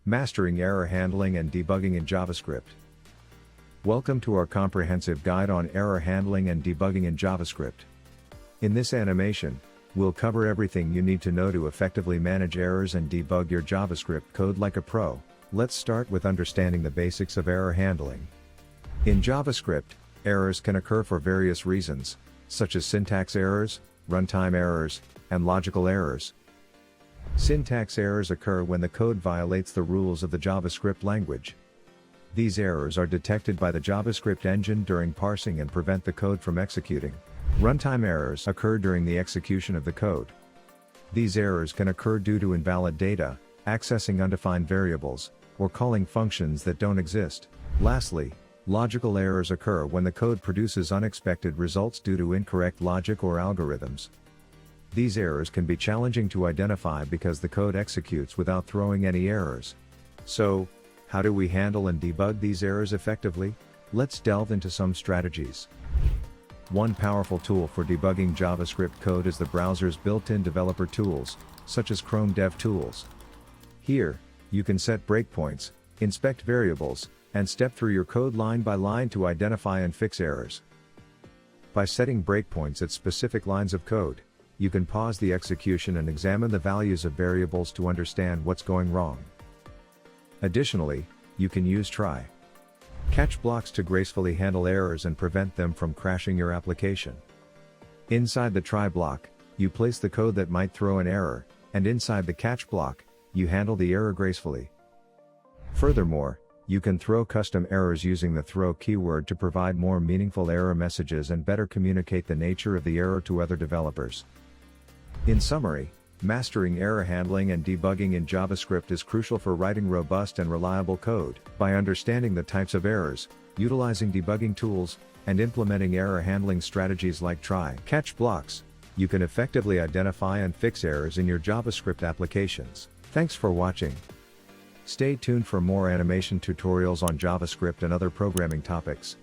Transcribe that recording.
Mastering Error Handling and Debugging in JavaScript. Welcome to our comprehensive guide on error handling and debugging in JavaScript. In this animation, we'll cover everything you need to know to effectively manage errors and debug your JavaScript code like a pro. Let's start with understanding the basics of error handling. In JavaScript, errors can occur for various reasons, such as syntax errors, runtime errors, and logical errors. Syntax errors occur when the code violates the rules of the JavaScript language. These errors are detected by the JavaScript engine during parsing and prevent the code from executing. Runtime errors occur during the execution of the code. These errors can occur due to invalid data, accessing undefined variables, or calling functions that don't exist. Lastly, logical errors occur when the code produces unexpected results due to incorrect logic or algorithms. These errors can be challenging to identify because the code executes without throwing any errors. So, how do we handle and debug these errors effectively? Let's delve into some strategies. One powerful tool for debugging JavaScript code is the browser's built-in developer tools, such as Chrome DevTools. Here, you can set breakpoints, inspect variables, and step through your code line by line to identify and fix errors. By setting breakpoints at specific lines of code, you can pause the execution and examine the values of variables to understand what's going wrong. Additionally, you can use try-catch blocks to gracefully handle errors and prevent them from crashing your application. Inside the try block, you place the code that might throw an error, and inside the catch block, you handle the error gracefully. Furthermore, you can throw custom errors using the throw keyword to provide more meaningful error messages and better communicate the nature of the error to other developers. In summary, mastering error handling and debugging in JavaScript is crucial for writing robust and reliable code. By understanding the types of errors, utilizing debugging tools, and implementing error handling strategies like try-catch blocks, you can effectively identify and fix errors in your JavaScript applications. Thanks for watching. Stay tuned for more animation tutorials on JavaScript and other programming topics.